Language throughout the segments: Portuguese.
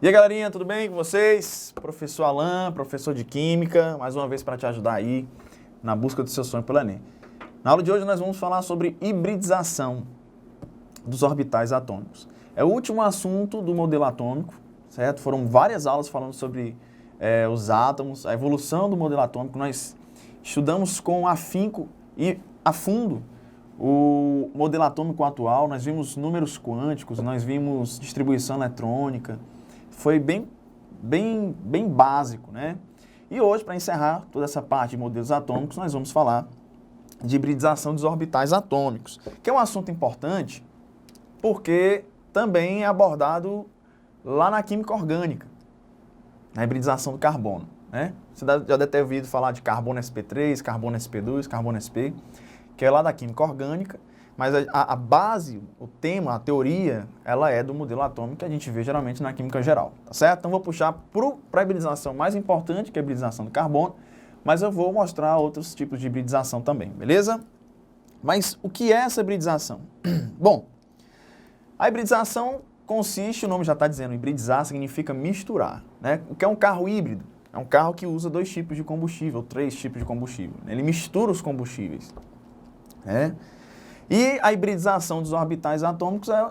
E aí, galerinha, tudo bem com vocês? Professor Alan, professor de Química, mais uma vez para te ajudar aí na busca do seu sonho pelo Enem. Na aula de hoje nós vamos falar sobre hibridização dos orbitais atômicos. É o último assunto do modelo atômico, certo? Foram várias aulas falando sobre os átomos, a evolução do modelo atômico. Nós estudamos com afinco e a fundo o modelo atômico atual, nós vimos números quânticos, nós vimos distribuição eletrônica. Foi bem básico, né? E hoje, para encerrar toda essa parte de modelos atômicos, nós vamos falar de hibridização dos orbitais atômicos, que é um assunto importante porque também é abordado lá na química orgânica, na hibridização do carbono, né? Você já deve ter ouvido falar de carbono sp3, carbono sp2, carbono sp, que é lá da química orgânica. Mas a base, o tema, a teoria, ela é do modelo atômico que a gente vê geralmente na química geral, tá certo? Então vou puxar para a hibridização mais importante, que é a hibridização do carbono, mas eu vou mostrar outros tipos de hibridização também, beleza? Mas o que é essa hibridização? Bom, a hibridização consiste, o nome já está dizendo, hibridizar significa misturar, né? O que é um carro híbrido? É um carro que usa 2 tipos de combustível, 3 tipos de combustível. Ele mistura os combustíveis, né? E a hibridização dos orbitais atômicos é,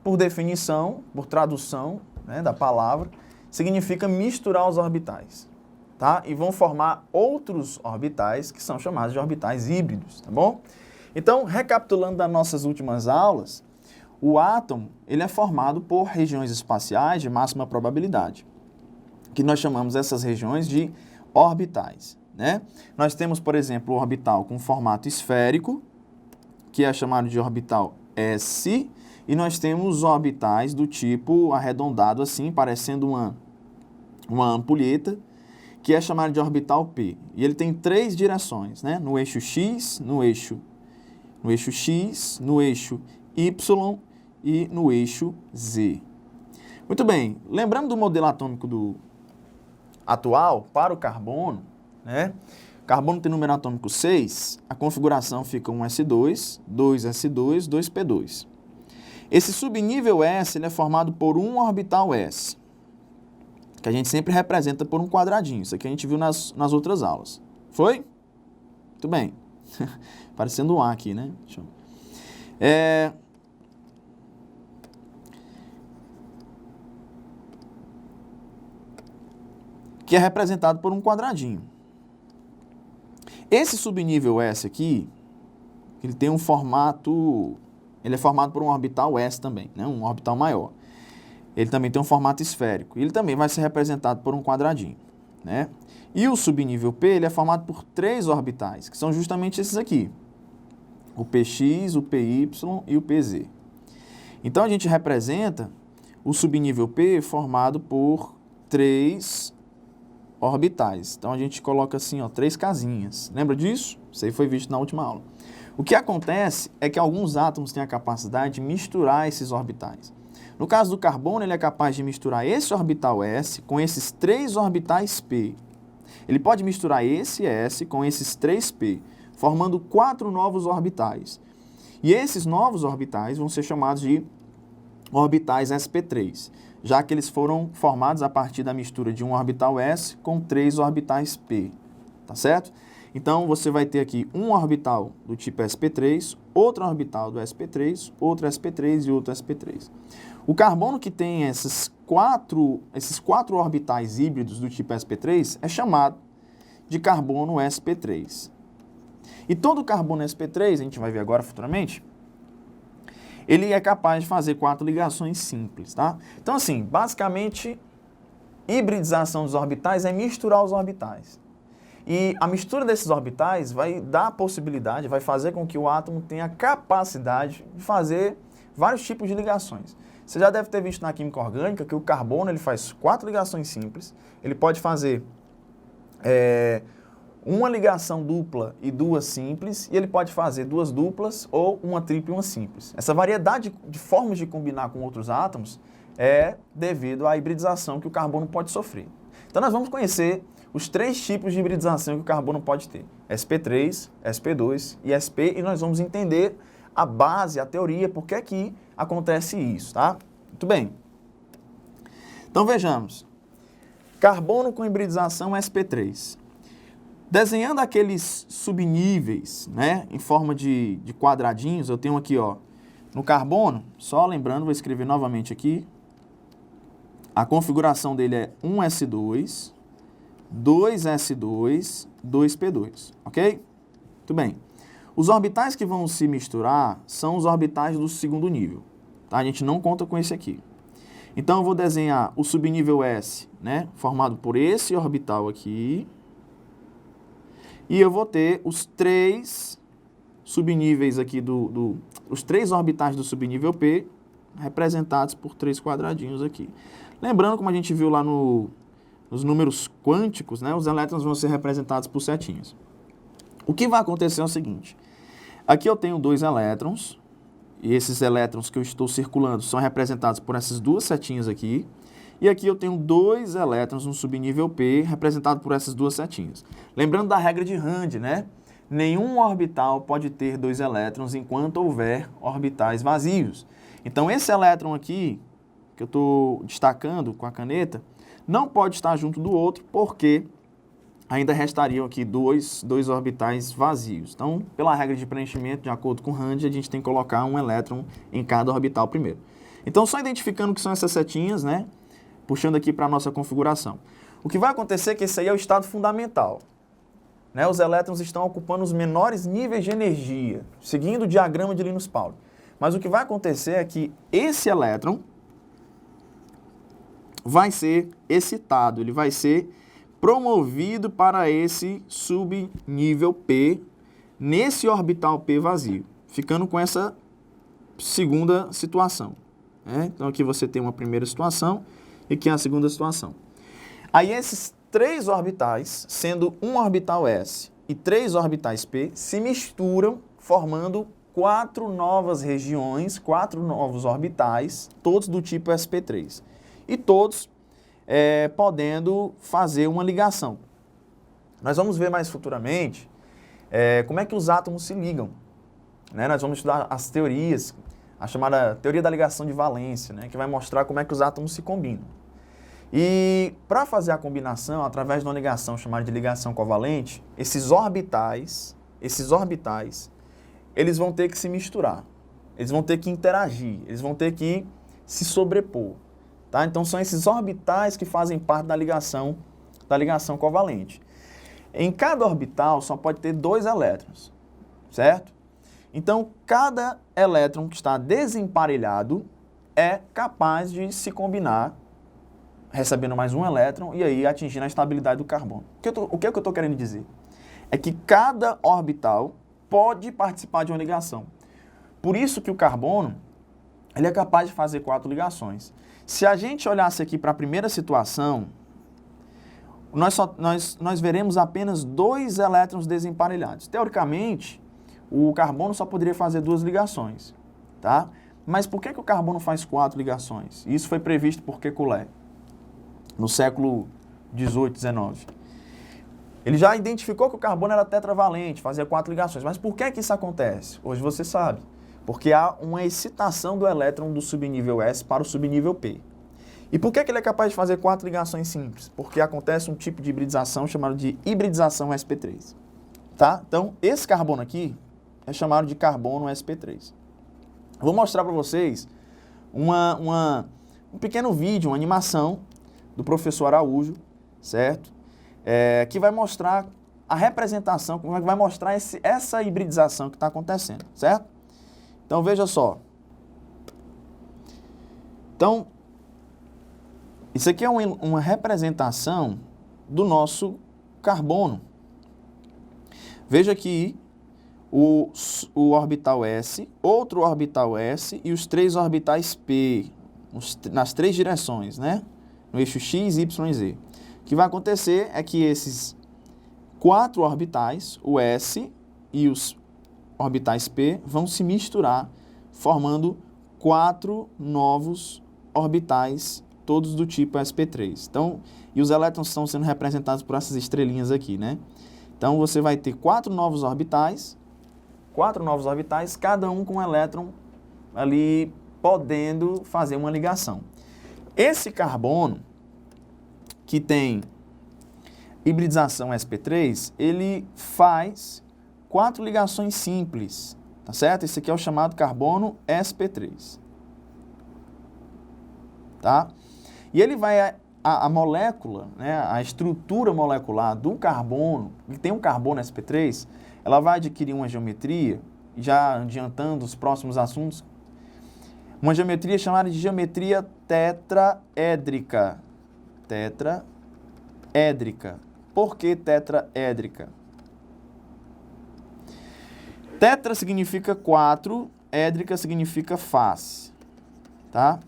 por definição, por tradução, né, da palavra, significa misturar os orbitais, tá? E vão formar outros orbitais que são chamados de orbitais híbridos, tá bom? Então, recapitulando das nossas últimas aulas, o átomo ele é formado por regiões espaciais de máxima probabilidade, que nós chamamos essas regiões de orbitais, né? Nós temos, por exemplo, o orbital com formato esférico, que é chamado de orbital S, e nós temos orbitais do tipo arredondado assim, parecendo uma ampulheta, que é chamado de orbital P. E ele tem 3 direções, né? No eixo X, no eixo X, no eixo Y e no eixo Z. Muito bem, lembrando do modelo atômico atual para o carbono, né? Carbono tem número atômico 6, a configuração fica 1s2, 2s2, 2p2. Esse subnível S ele é formado por um orbital S, que a gente sempre representa por um quadradinho. Isso aqui a gente viu nas outras aulas. Foi? Muito bem. Parecendo um A aqui, né? Que é representado por um quadradinho. Esse subnível S aqui, ele tem um formato, ele é formado por um orbital S também, né? Um orbital maior. Ele também tem um formato esférico. E ele também vai ser representado por um quadradinho, né? E o subnível P, ele é formado por 3 orbitais, que são justamente esses aqui. O PX, o PY e o PZ. Então a gente representa o subnível P formado por 3 orbitais. Então a gente coloca assim, ó, 3 casinhas. Lembra disso? Isso aí foi visto na última aula. O que acontece é que alguns átomos têm a capacidade de misturar esses orbitais. No caso do carbono, ele é capaz de misturar esse orbital S com esses 3 orbitais P. Ele pode misturar esse S com esses 3P, formando 4 novos orbitais. E esses novos orbitais vão ser chamados de orbitais sp3, já que eles foram formados a partir da mistura de um orbital S com 3 orbitais P, tá certo? Então, você vai ter aqui um orbital do tipo sp3, outro orbital do sp3, outro sp3 e outro sp3. O carbono que tem esses quatro orbitais híbridos do tipo sp3 é chamado de carbono sp3. E todo carbono sp3, a gente vai ver agora futuramente, ele é capaz de fazer 4 ligações simples, tá? Então, assim, basicamente, hibridização dos orbitais é misturar os orbitais. E a mistura desses orbitais vai dar a possibilidade, vai fazer com que o átomo tenha a capacidade de fazer vários tipos de ligações. Você já deve ter visto na química orgânica que o carbono ele faz 4 ligações simples, ele pode fazer uma ligação dupla e 2 simples, e ele pode fazer 2 duplas ou uma tripla e uma simples. Essa variedade de formas de combinar com outros átomos é devido à hibridização que o carbono pode sofrer. Então nós vamos conhecer os 3 tipos de hibridização que o carbono pode ter: sp3, sp2 e sp, e nós vamos entender a base, a teoria, por que é que acontece isso, tá? Muito bem. Então vejamos, carbono com hibridização sp3. Desenhando aqueles subníveis, né, em forma de quadradinhos, eu tenho aqui, ó, no carbono, só lembrando, vou escrever novamente aqui, a configuração dele é 1s2, 2s2, 2p2, ok? Muito bem. Os orbitais que vão se misturar são os orbitais do segundo nível, tá? A gente não conta com esse aqui. Então, eu vou desenhar o subnível S, né, formado por esse orbital aqui, e eu vou ter os três subníveis aqui os três orbitais do subnível P, representados por três quadradinhos aqui. Lembrando, como a gente viu lá nos números quânticos, né, os elétrons vão ser representados por setinhas. O que vai acontecer é o seguinte, aqui eu tenho 2 elétrons, e esses elétrons que eu estou circulando são representados por essas duas setinhas aqui, e aqui eu tenho 2 elétrons no subnível P, representado por essas duas setinhas. Lembrando da regra de Rand, né? Nenhum orbital pode ter 2 elétrons enquanto houver orbitais vazios. Então, esse elétron aqui, que eu estou destacando com a caneta, não pode estar junto do outro, porque ainda restariam aqui dois orbitais vazios. Então, pela regra de preenchimento, de acordo com Rand, a gente tem que colocar um elétron em cada orbital primeiro. Então, só identificando que são essas setinhas, né? Puxando aqui para a nossa configuração. O que vai acontecer é que esse aí é o estado fundamental. Né? Os elétrons estão ocupando os menores níveis de energia, seguindo o diagrama de Linus Pauling. Mas o que vai acontecer é que esse elétron vai ser excitado, ele vai ser promovido para esse subnível P, nesse orbital P vazio, ficando com essa segunda situação. Né? Então aqui você tem uma primeira situação e aqui a segunda situação. Aí esses 3 orbitais, sendo um orbital S e 3 orbitais P, se misturam, formando 4 novas regiões, 4 novos orbitais, todos do tipo sp3. E todos podendo fazer uma ligação. Nós vamos ver mais futuramente como é que os átomos se ligam. Né? Nós vamos estudar as teorias, a chamada teoria da ligação de valência, né? Que vai mostrar como é que os átomos se combinam. E para fazer a combinação, através de uma ligação chamada de ligação covalente, esses orbitais, eles vão ter que se misturar, eles vão ter que interagir, eles vão ter que se sobrepor. Tá? Então, são esses orbitais que fazem parte da ligação covalente. Em cada orbital só pode ter 2 elétrons, certo? Então, cada elétron que está desemparelhado é capaz de se combinar, recebendo mais um elétron e aí atingindo a estabilidade do carbono. O que eu estou querendo dizer? É que cada orbital pode participar de uma ligação. Por isso que o carbono ele é capaz de fazer 4 ligações. Se a gente olhasse aqui para a primeira situação, nós veremos apenas 2 elétrons desemparelhados. Teoricamente, o carbono só poderia fazer 2 ligações, tá? Mas por que o carbono faz 4 ligações? Isso foi previsto por Kekulé, no século 18, 19. Ele já identificou que o carbono era tetravalente, fazia 4 ligações. Mas por que isso acontece? Hoje você sabe. Porque há uma excitação do elétron do subnível S para o subnível P. E por que ele é capaz de fazer 4 ligações simples? Porque acontece um tipo de hibridização chamado de hibridização sp3. Tá? Então, esse carbono aqui é chamado de carbono sp3. Eu vou mostrar para vocês um pequeno vídeo, uma animação do professor Araújo, certo? Que vai mostrar a representação, vai mostrar essa hibridização que está acontecendo, certo? Então, veja só. Então, isso aqui é uma representação do nosso carbono. Veja aqui o orbital S, outro orbital S e os 3 orbitais P, nas 3 direções, né? No eixo X, Y e Z. O que vai acontecer é que esses 4 orbitais, o S e os orbitais P, vão se misturar, formando 4 novos orbitais, todos do tipo sp3. Então, e os elétrons estão sendo representados por essas estrelinhas aqui, né? Então, você vai ter 4 novos orbitais, cada um com um elétron ali podendo fazer uma ligação. Esse carbono, que tem hibridização sp3, ele faz 4 ligações simples, tá certo? Esse aqui é o chamado carbono sp3, tá? E ele vai, a molécula, né, a estrutura molecular do carbono, que tem um carbono sp3, ela vai adquirir uma geometria, já adiantando os próximos assuntos, uma geometria chamada de geometria tetraédrica. Tetraédrica. Por que tetraédrica? Tetra significa 4, édrica significa face, tá?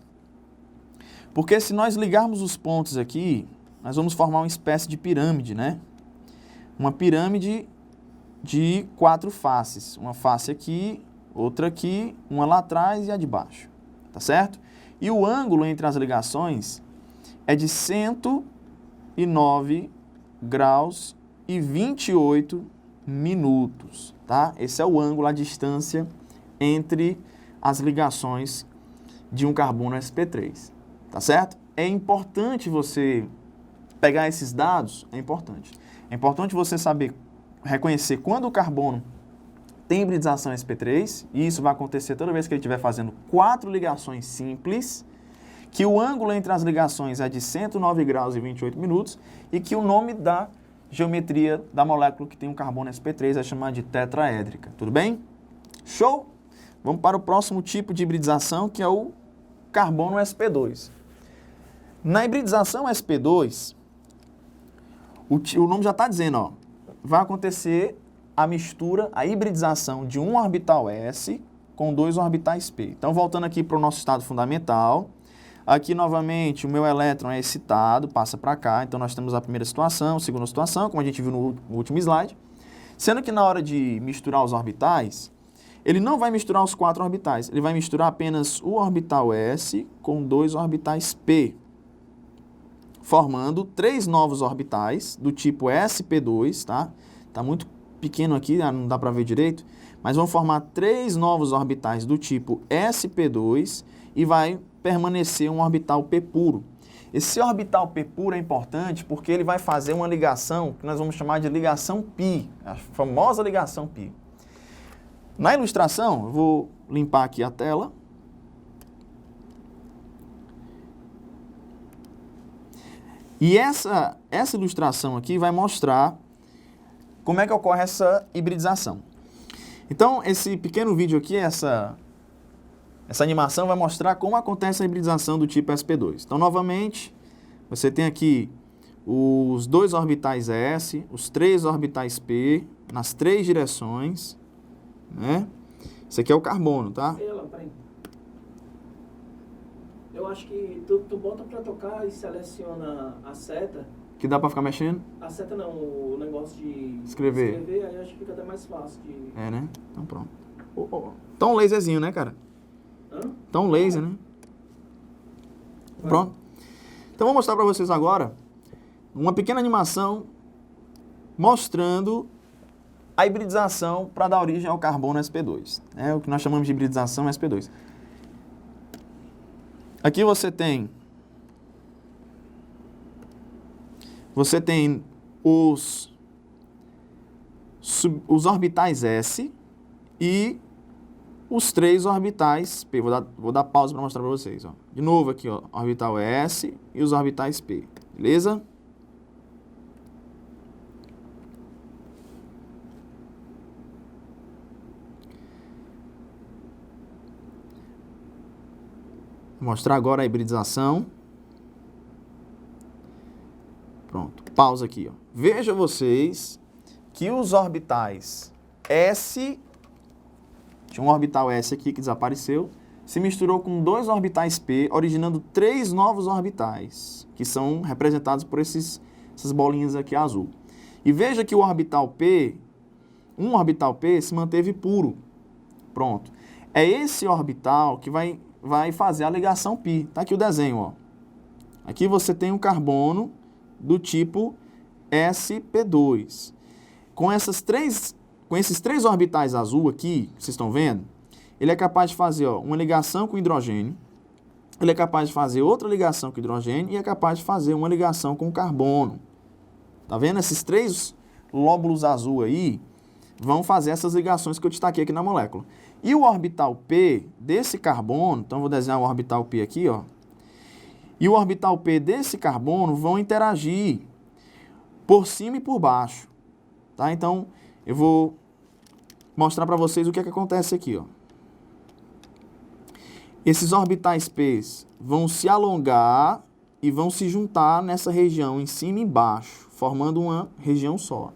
Porque se nós ligarmos os pontos aqui, nós vamos formar uma espécie de pirâmide, né? Uma pirâmide de 4 faces. Uma face aqui, outra aqui, uma lá atrás e a de baixo, tá certo? E o ângulo entre as ligações é de 109 graus e 28 minutos, tá? Esse é o ângulo, a distância entre as ligações de um carbono sp3, tá certo? É importante você pegar esses dados, é importante. É importante você saber reconhecer quando o carbono tem hibridização sp3, e isso vai acontecer toda vez que ele estiver fazendo 4 ligações simples, que o ângulo entre as ligações é de 109 graus e 28 minutos, e que o nome da geometria da molécula que tem um carbono sp3 é chamada de tetraédrica. Tudo bem? Show? Vamos para o próximo tipo de hibridização, que é o carbono sp2. Na hibridização sp2, o nome já está dizendo, ó, vai acontecer a mistura, a hibridização de um orbital s com 2 orbitais p. Então, voltando aqui para o nosso estado fundamental, aqui novamente o meu elétron é excitado, passa para cá, então nós temos a primeira situação, a segunda situação, como a gente viu no último slide, sendo que na hora de misturar os orbitais, ele não vai misturar os 4 orbitais, ele vai misturar apenas o orbital s com 2 orbitais p, formando 3 novos orbitais do tipo sp2, tá? Tá muito pequeno aqui, não dá para ver direito, mas vão formar 3 novos orbitais do tipo sp2 e vai permanecer um orbital p puro. Esse orbital p puro é importante porque ele vai fazer uma ligação que nós vamos chamar de ligação π, a famosa ligação π. Na ilustração, eu vou limpar aqui a tela. E essa ilustração aqui vai mostrar como é que ocorre essa hibridização. Então, esse pequeno vídeo aqui, essa animação vai mostrar como acontece a hibridização do tipo sp2. Então, novamente, você tem aqui os 2 orbitais s, os 3 orbitais p, nas 3 direções, né? Esse aqui é o carbono, tá? Peraí. Eu acho que tu bota pra tocar e seleciona a seta. Que dá pra ficar mexendo? A seta não, o negócio de escrever, aí acho que fica até mais fácil de... É, né? Então pronto. Então um laserzinho, né, cara? Hã? Então um laser, né? Pronto. Então vou mostrar pra vocês agora uma pequena animação mostrando a hibridização para dar origem ao carbono sp2. É o que nós chamamos de hibridização sp2. Aqui você tem os orbitais s e os 3 orbitais p. Vou dar pausa para mostrar para vocês. Ó. De novo aqui, ó, orbital s e os orbitais p. Beleza? Vou mostrar agora a hibridização. Pronto, pausa aqui. Ó. Veja vocês que os orbitais S, tinha um orbital S aqui que desapareceu, se misturou com 2 orbitais P, originando 3 novos orbitais, que são representados por essas bolinhas aqui azul. E veja que o orbital P, um orbital P se manteve puro. Pronto. É esse orbital que vai fazer a ligação π. Tá aqui o desenho, ó. Aqui você tem um carbono do tipo sp2. Com esses 3 orbitais azul aqui, que vocês estão vendo, ele é capaz de fazer, ó, uma ligação com hidrogênio, ele é capaz de fazer outra ligação com hidrogênio e é capaz de fazer uma ligação com carbono. Tá vendo? Esses 3 lóbulos azul aí vão fazer essas ligações que eu destaquei aqui na molécula. E o orbital P desse carbono, então vou desenhar o orbital P aqui, ó. E o orbital P desse carbono vão interagir por cima e por baixo, tá? Então, eu vou mostrar para vocês o que é que acontece aqui, ó. Esses orbitais P vão se alongar e vão se juntar nessa região em cima e embaixo, formando uma região só.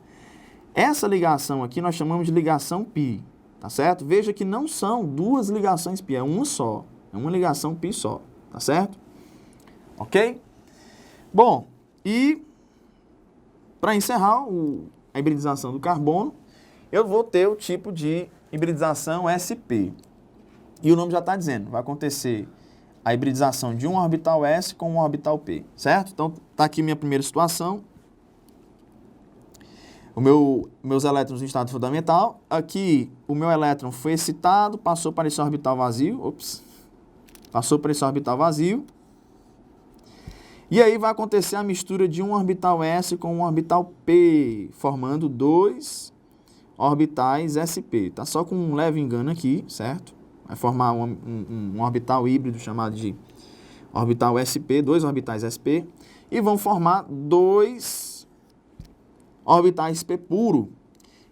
Essa ligação aqui nós chamamos de ligação π, tá certo? Veja que não são 2 ligações π, é uma só. É uma ligação π só, tá certo? Ok? Bom, e para encerrar a hibridização do carbono, eu vou ter o tipo de hibridização sp. E o nome já está dizendo, vai acontecer a hibridização de um orbital s com um orbital p, certo? Então, está aqui minha primeira situação. Meus elétrons em estado fundamental. Aqui, o meu elétron foi excitado, passou para esse orbital vazio. Passou para esse orbital vazio. E aí vai acontecer a mistura de um orbital S com um orbital P, formando 2 orbitais SP. Tá só com um leve engano aqui, certo? Vai formar um orbital híbrido chamado de orbital SP, 2 orbitais SP. E vão formar 2 orbitais P puro.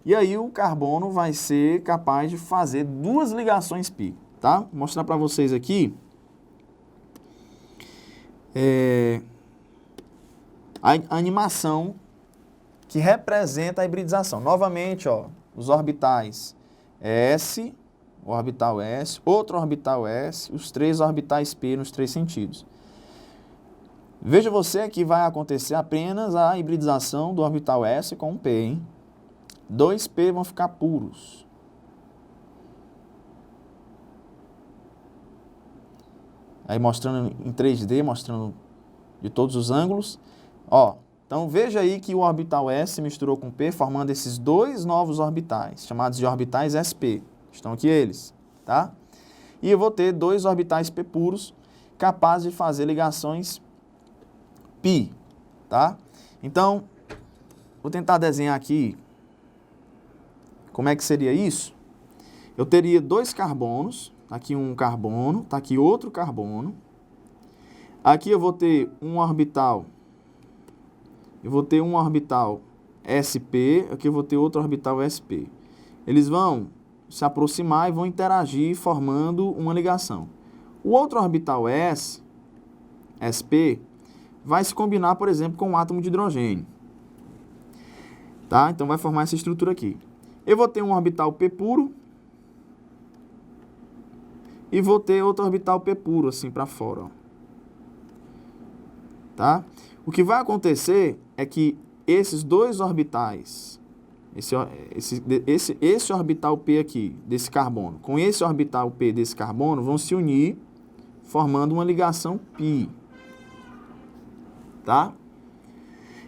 E aí o carbono vai ser capaz de fazer 2 ligações π, tá? Vou mostrar para vocês aqui. A animação que representa a hibridização. Novamente, ó, os orbitais S, o orbital S, outro orbital S, os 3 orbitais P nos 3 sentidos. Veja você que vai acontecer apenas a hibridização do orbital S com um P, hein? 2 P vão ficar puros. Aí mostrando em 3D, mostrando de todos os ângulos. Ó, então veja aí que o orbital S misturou com P, formando esses 2 novos orbitais, chamados de orbitais SP. Estão aqui eles, tá? E eu vou ter 2 orbitais P puros, capazes de fazer ligações π, tá? Então, vou tentar desenhar aqui como é que seria isso. Eu teria 2 carbonos, aqui um carbono, tá aqui outro carbono. Aqui eu vou ter um orbital, SP, aqui eu vou ter outro orbital SP. Eles vão se aproximar e vão interagir formando uma ligação. O outro orbital SP, vai se combinar, por exemplo, com um átomo de hidrogênio. Tá? Então vai formar essa estrutura aqui. Eu vou ter um orbital P puro e vou ter outro orbital P puro assim para fora, ó. Tá? O que vai acontecer é que esses 2 orbitais, esse orbital P aqui, desse carbono, com esse orbital P desse carbono, vão se unir, formando uma ligação π. Tá?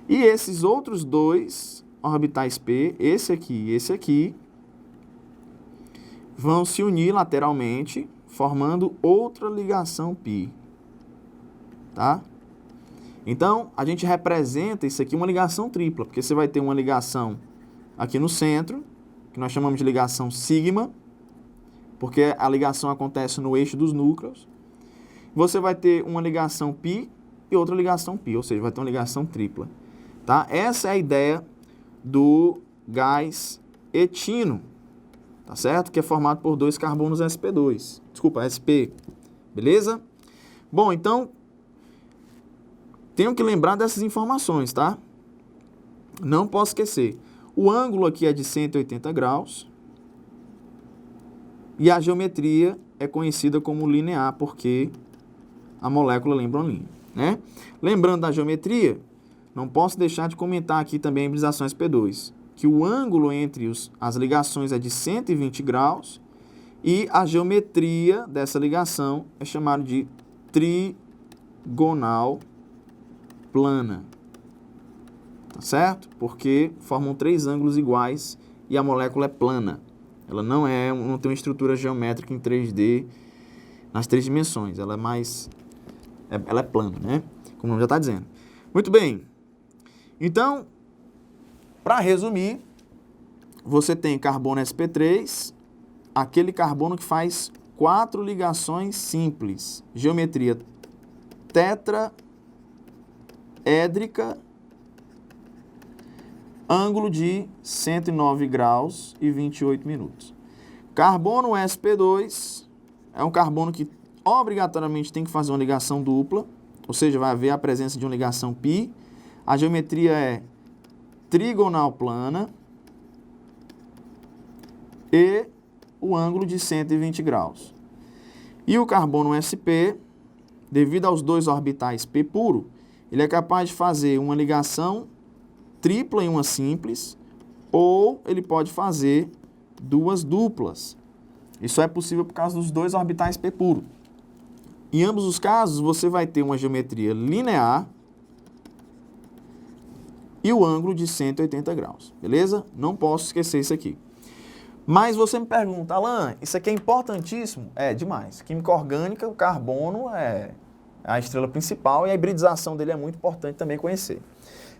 E esses outros 2 orbitais P, esse aqui e esse aqui, vão se unir lateralmente, formando outra ligação π. Tá? Então, a gente representa isso aqui uma ligação tripla, porque você vai ter uma ligação aqui no centro, que nós chamamos de ligação sigma, porque a ligação acontece no eixo dos núcleos. Você vai ter uma ligação π e outra ligação π, ou seja, vai ter uma ligação tripla. Tá? Essa é a ideia do gás etino, tá certo? Que é formado por 2 carbonos sp2. Desculpa, sp. Beleza? Bom, então, tenho que lembrar dessas informações, tá? Não posso esquecer. O ângulo aqui é de 180 graus. E a geometria é conhecida como linear, porque a molécula lembra uma linha, né? Lembrando da geometria, não posso deixar de comentar aqui também a hibridização sp2, que o ângulo entre as ligações é de 120 graus e a geometria dessa ligação é chamada de trigonal plana. Tá certo? Porque formam 3 ângulos iguais e a molécula é plana. Ela não tem uma estrutura geométrica em 3D nas 3 dimensões. Ela é mais ela é plana, né? Como o nome já está dizendo. Muito bem. Então, para resumir, você tem carbono sp3, aquele carbono que faz 4 ligações simples. Geometria tetraédrica, ângulo de 109 graus e 28 minutos. Carbono sp2 é um carbono que obrigatoriamente tem que fazer uma ligação dupla, ou seja, vai haver a presença de uma ligação π. A geometria é trigonal plana e o ângulo de 120 graus. E o carbono sp, devido aos dois orbitais p puro, ele é capaz de fazer uma ligação tripla em uma simples, ou ele pode fazer duas duplas. Isso é possível por causa dos dois orbitais p puro. Em ambos os casos, você vai ter uma geometria linear e o ângulo de 180 graus, beleza? Não posso esquecer isso aqui. Mas você me pergunta, Alan, isso aqui é importantíssimo? É, demais. Química orgânica, o carbono é a estrela principal e a hibridização dele é muito importante também conhecer.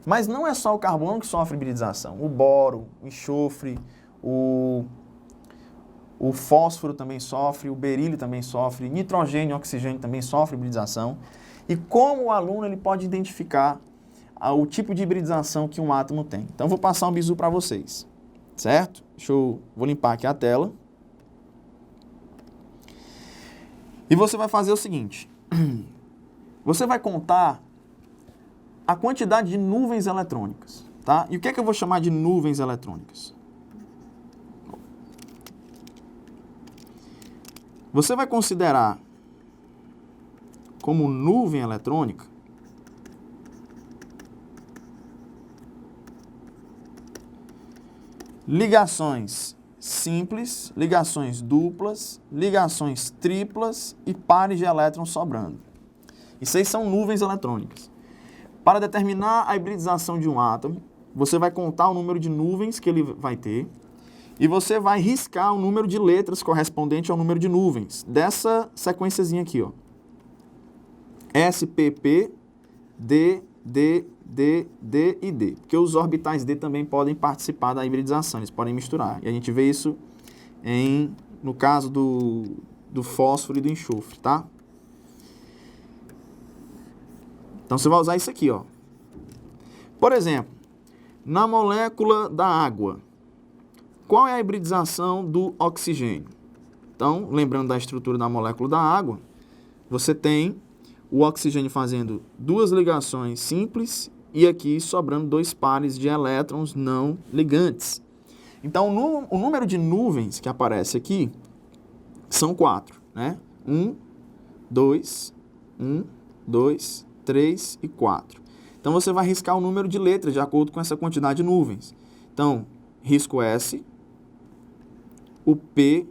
Mas não é só o carbono que sofre hibridização. O boro, o enxofre, o fósforo também sofre, o berílio também sofre, nitrogênio e oxigênio também sofrem hibridização. E como o aluno ele pode identificar o tipo de hibridização que um átomo tem. Então, eu vou passar um bizu para vocês, certo? Vou limpar aqui a tela. E você vai fazer o seguinte. Você vai contar a quantidade de nuvens eletrônicas, tá? E o que é que eu vou chamar de nuvens eletrônicas? Você vai considerar como nuvem eletrônica ligações simples, ligações duplas, ligações triplas e pares de elétrons sobrando. Isso aí são nuvens eletrônicas. Para determinar a hibridização de um átomo, você vai contar o número de nuvens que ele vai ter e você vai riscar o número de letras correspondente ao número de nuvens dessa sequenciazinha aqui, ó. S, P, P, D, D, D, D e D. Porque os orbitais D também podem participar da hibridização, eles podem misturar. E a gente vê isso no caso do fósforo e do enxofre, tá? Então você vai usar isso aqui, ó. Por exemplo, na molécula da água, qual é a hibridização do oxigênio? Então, lembrando da estrutura da molécula da água, você tem o oxigênio fazendo duas ligações simples e aqui sobrando dois pares de elétrons não ligantes. Então, o número de nuvens que aparece aqui são 4, né? 1, 2, 3 e 4. Então, você vai riscar o número de letras de acordo com essa quantidade de nuvens. Então, risco S, o P,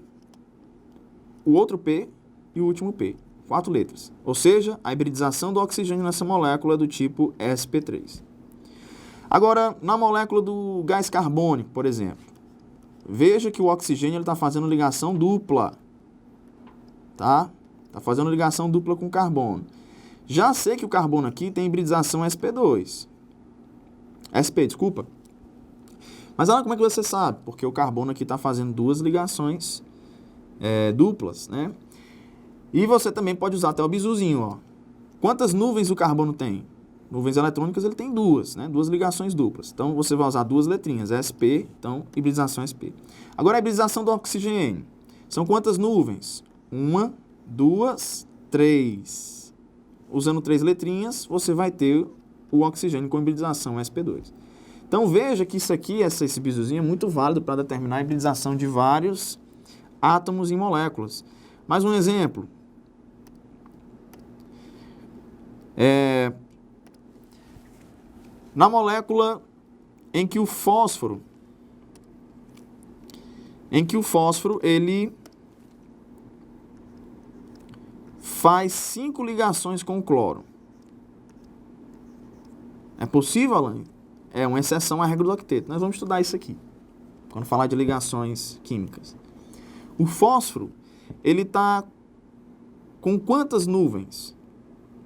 o outro P e o último P. 4 letras. Ou seja, a hibridização do oxigênio nessa molécula é do tipo sp3. Agora, na molécula do gás carbônico, por exemplo, veja que o oxigênio está fazendo ligação dupla. Tá? Está fazendo ligação dupla com o carbono. Já sei que o carbono aqui tem hibridização sp2. sp, desculpa. Mas olha como é que você sabe? Porque o carbono aqui está fazendo duas ligações duplas, né? E você também pode usar até o bizuzinho, ó. Quantas nuvens o carbono tem? Nuvens eletrônicas ele tem duas, né? Duas ligações duplas. Então você vai usar duas letrinhas, sp, então hibridização sp. Agora a hibridização do oxigênio. São quantas nuvens? 1, 2, 3. Usando 3 letrinhas, você vai ter o oxigênio com hibridização sp2. Então veja que isso aqui, esse bizuzinho é muito válido para determinar a hibridização de vários átomos em moléculas. Mais um exemplo. Na molécula em que o fósforo ele faz 5 ligações com o cloro. É possível, Alan? É uma exceção à regra do octeto. Nós vamos estudar isso aqui, quando falar de ligações químicas. O fósforo, ele está com quantas nuvens?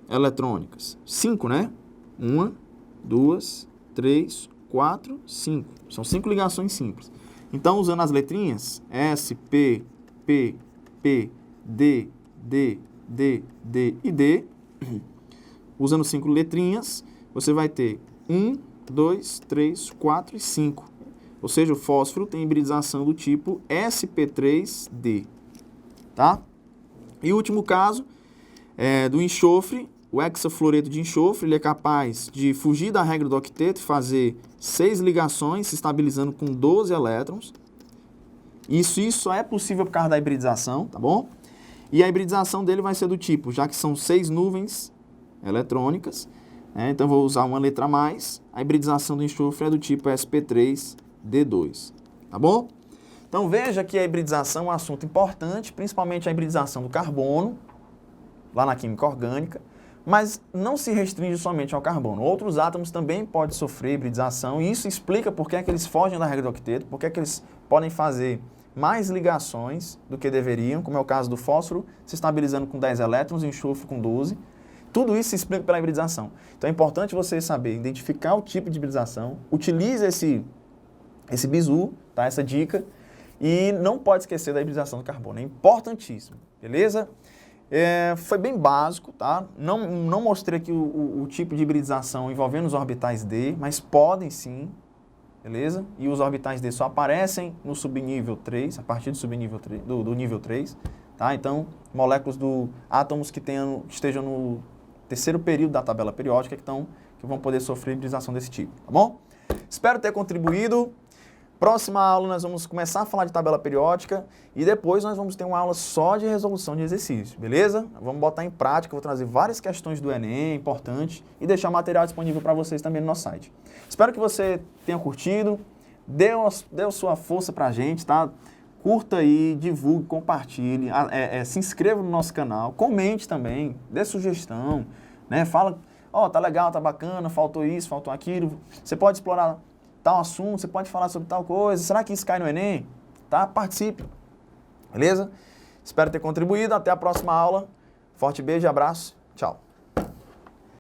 eletrônicas. 5, né? 1, 2, 3, 4, 5. São 5 ligações simples. Então, usando as letrinhas S, P, P, P, D, D, D, D e D, usando 5 letrinhas, você vai ter 1, 2, 3, 4 e 5. Ou seja, o fósforo tem hibridização do tipo sp3d, tá? E o último caso é do enxofre. O hexafluoreto de enxofre, ele é capaz de fugir da regra do octeto e fazer 6 ligações, se estabilizando com 12 elétrons. Isso só é possível por causa da hibridização, tá bom? E a hibridização dele vai ser do tipo, já que são 6 nuvens eletrônicas, né, então vou usar uma letra a mais, a hibridização do enxofre é do tipo sp3d2, tá bom? Então veja que a hibridização é um assunto importante, principalmente a hibridização do carbono, lá na química orgânica, mas não se restringe somente ao carbono. Outros átomos também podem sofrer hibridização e isso explica por que é que eles fogem da regra do octeto, por que é que eles podem fazer mais ligações do que deveriam, como é o caso do fósforo, se estabilizando com 10 elétrons e enxofre com 12. Tudo isso se explica pela hibridização. Então é importante você saber identificar o tipo de hibridização, utilize esse bizu, tá? Essa dica, e não pode esquecer da hibridização do carbono, é importantíssimo, beleza? Foi bem básico, tá? Não mostrei aqui o tipo de hibridização envolvendo os orbitais D, mas podem sim, beleza? E os orbitais D só aparecem no subnível 3, a partir do subnível 3, do nível 3, tá? Então, moléculas átomos que estejam no terceiro período da tabela periódica que vão poder sofrer hibridização desse tipo, tá bom? Espero ter contribuído. Próxima aula nós vamos começar a falar de tabela periódica e depois nós vamos ter uma aula só de resolução de exercícios, beleza? Vamos botar em prática, vou trazer várias questões do Enem, importantes, e deixar o material disponível para vocês também no nosso site. Espero que você tenha curtido, dê sua força pra gente, tá? Curta aí, divulgue, compartilhe, se inscreva no nosso canal, comente também, dê sugestão, né? Fala, tá legal, tá bacana, faltou isso, faltou aquilo. Você pode explorar tal assunto, você pode falar sobre tal coisa, será que isso cai no Enem? Tá? Participe, beleza? Espero ter contribuído, até a próxima aula. Forte beijo e abraço, tchau.